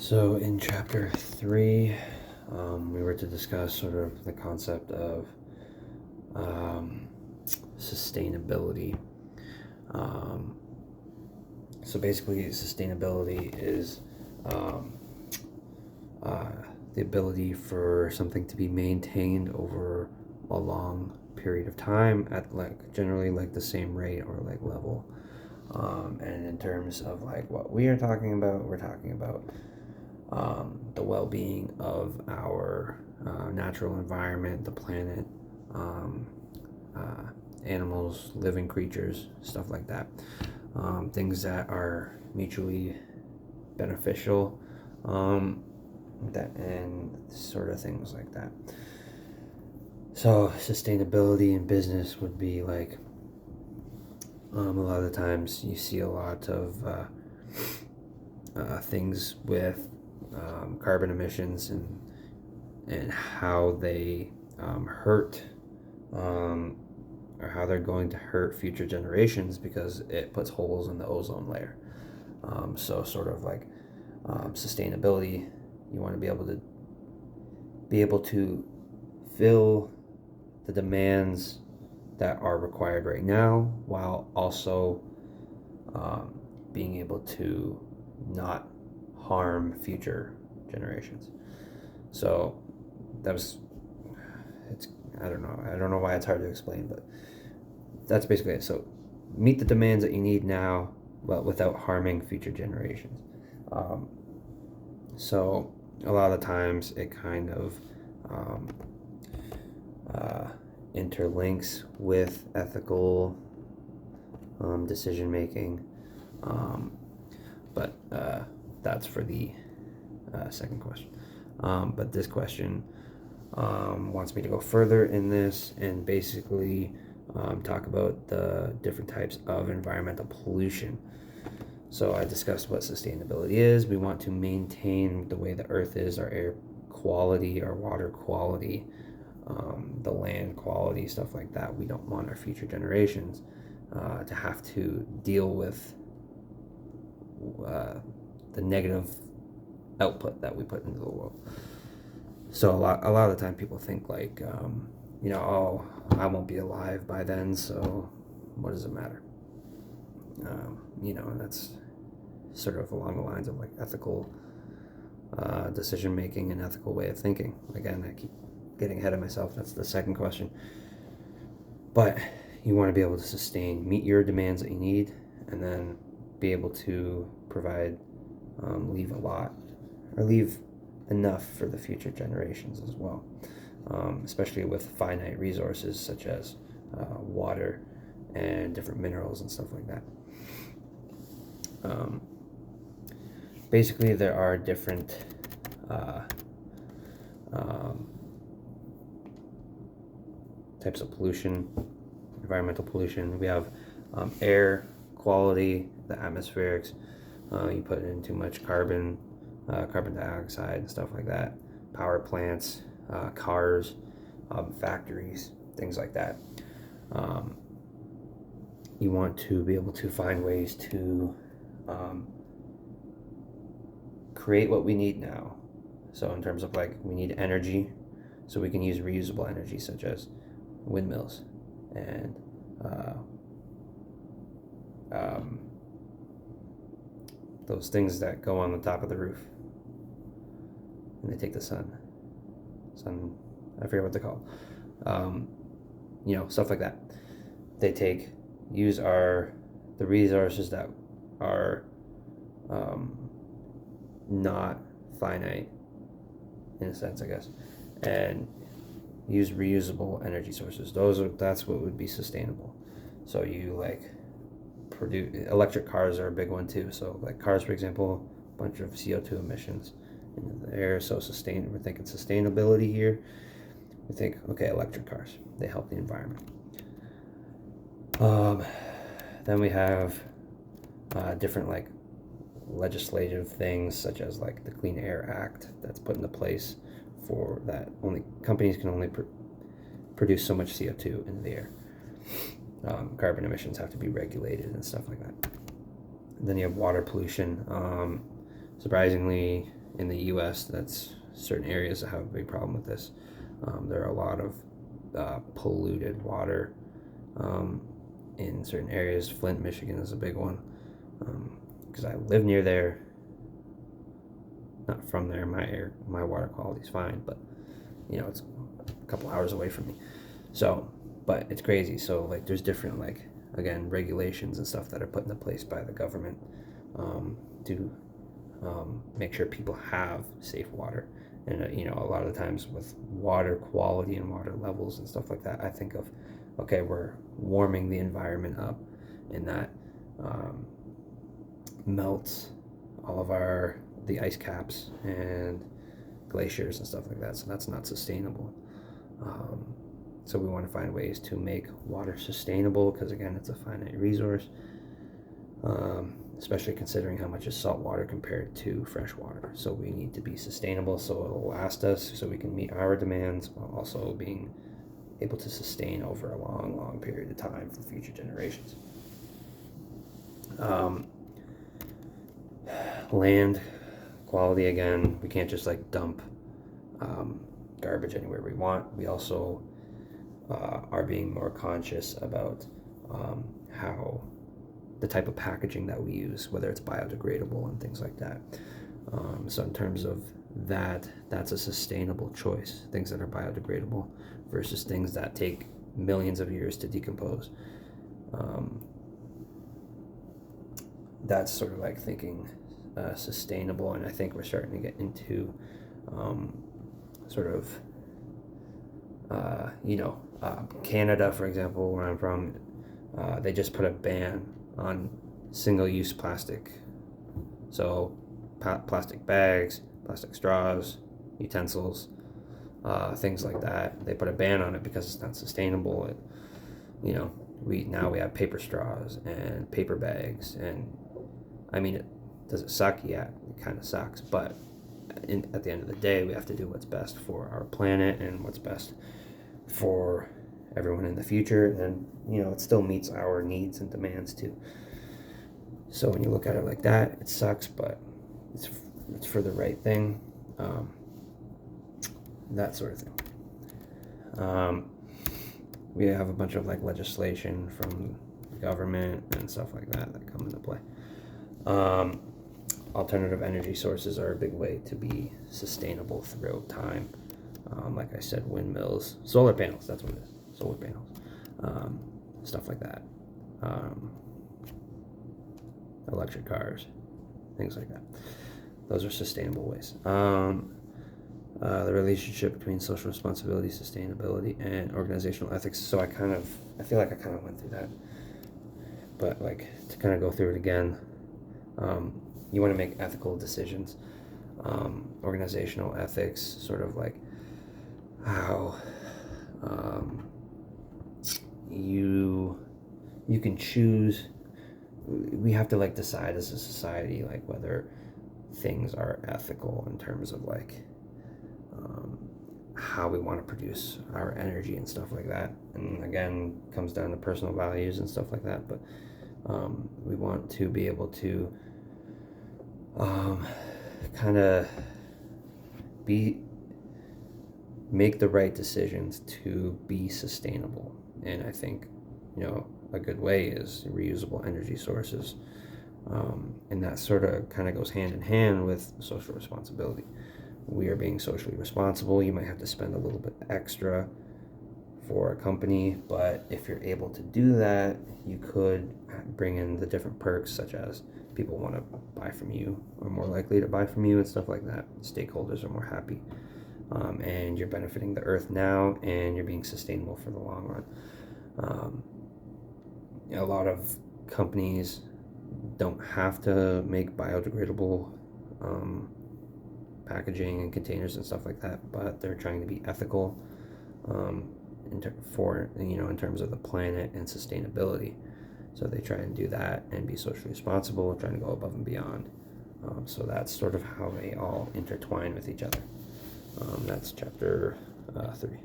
So in chapter 3, we were to discuss sort of the concept of sustainability. Um, so basically, sustainability is um, the ability for something to be maintained over a long period of time at generally the same rate or level. And in terms of what we are talking about, we're talking about the well-being of our natural environment, the planet, um, animals, living creatures, stuff like that. Things that are mutually beneficial, and sort of things like that. So sustainability in business would be a lot of the times you see a lot of things with carbon emissions and how they hurt or how they're going to hurt future generations because it puts holes in the ozone layer. So sort of sustainability, you want to be able to fill the demands that are required right now while also being able to not harm future generations. So I don't know why it's hard to explain, but that's basically it. So meet the demands that you need now, but without harming future generations. So a lot of times it kind of interlinks with ethical decision making, but that's for the second question. But this question wants me to go further in this and basically talk about the different types of environmental pollution. So I discussed what sustainability is. We want to maintain the way the earth is, our air quality, our water quality, the land quality, stuff like that. We don't want our future generations to have to deal with the negative output that we put into the world. So a lot of the time people think oh, I won't be alive by then, so what does it matter? And that's sort of along the lines of ethical decision making and ethical way of thinking. Again, I keep getting ahead of myself. That's the second question. But you want to be able to meet your demands that you need, and then be able to provide, leave enough for the future generations as well, especially with finite resources such as water and different minerals and stuff like that. Basically, there are different types of pollution, environmental pollution. We have air quality, the atmospherics. You put in too much carbon dioxide, stuff like that. Power plants, cars, factories, things like that. You want to be able to find ways to create what we need now. So in terms of we need energy, so we can use reusable energy such as windmills and those things that go on the top of the roof and they take the sun, I forget what they're called, stuff like that. They use the resources that are not finite in a sense, I guess, and use reusable energy sources. That's what would be sustainable. So you produce electric cars are a big one too. So cars, for example, a bunch of CO2 emissions into the air. So we're thinking sustainability here. We think, okay, electric cars, they help the environment. Then we have different legislative things such as the Clean Air Act that's put into place for that. Only companies can only produce so much CO2 into the air. Carbon emissions have to be regulated and stuff like that. And then you have water pollution. Surprisingly, in the U.S., that's certain areas that have a big problem with this. There are a lot of polluted water in certain areas. Flint, Michigan is a big one, because I live near there. Not from there. My water quality is fine, but it's a couple hours away from me. So, but it's crazy. So like, there's different, like, again, regulations and stuff that are put into place by the government to make sure people have safe water. And a lot of the times with water quality and water levels and stuff like that, I think of, okay, we're warming the environment up, and that melts all of the ice caps and glaciers and stuff like that. So that's not sustainable. So we want to find ways to make water sustainable, because again, it's a finite resource, especially considering how much is salt water compared to fresh water. So we need to be sustainable so it'll last us, so we can meet our demands while also being able to sustain over a long period of time for future generations. Land quality, again, we can't just like dump garbage anywhere we want. We also are being more conscious about how the type of packaging that we use, whether it's biodegradable and things like that. So in terms of that's a sustainable choice, things that are biodegradable versus things that take millions of years to decompose. That's sort of like thinking sustainable, and I think we're starting to get into Canada, for example, where I'm from, they just put a ban on single-use plastic. So plastic bags, plastic straws, utensils, things like that. They put a ban on it because it's not sustainable. We have paper straws and paper bags, and I mean, does it suck? Yeah, it kind of sucks, but at the end of the day, we have to do what's best for our planet and what's best for everyone in the future, and it still meets our needs and demands too. So when you look at it like that, it sucks, but it's for the right thing, that sort of thing. We have a bunch of like legislation from the government and stuff like that come into play. Alternative energy sources are a big way to be sustainable throughout time. Like I said, windmills, solar panels, that's what it is, solar panels, stuff like that. Electric cars, things like that. Those are sustainable ways. The relationship between social responsibility, sustainability, and organizational ethics. So I feel like I kind of went through that, but like to kind of go through it again, you want to make ethical decisions. Organizational ethics, sort of like how you can choose. We have to like decide as a society like whether things are ethical in terms of like how we want to produce our energy and stuff like that. And again, comes down to personal values and stuff like that. But we want to be able to kind of make the right decisions to be sustainable. And I think a good way is reusable energy sources, and that sort of kind of goes hand in hand with social responsibility. We are being socially responsible. You might have to spend a little bit extra for a company, but if you're able to do that, you could bring in the different perks, such as people want to buy from you, are more likely to buy from you and stuff like that. Stakeholders are more happy, and you're benefiting the earth now, and you're being sustainable for the long run. A lot of companies don't have to make biodegradable packaging and containers and stuff like that, but they're trying to be ethical in terms of the planet and sustainability. So they try and do that and be socially responsible, trying to go above and beyond. So that's sort of how they all intertwine with each other. That's chapter 3.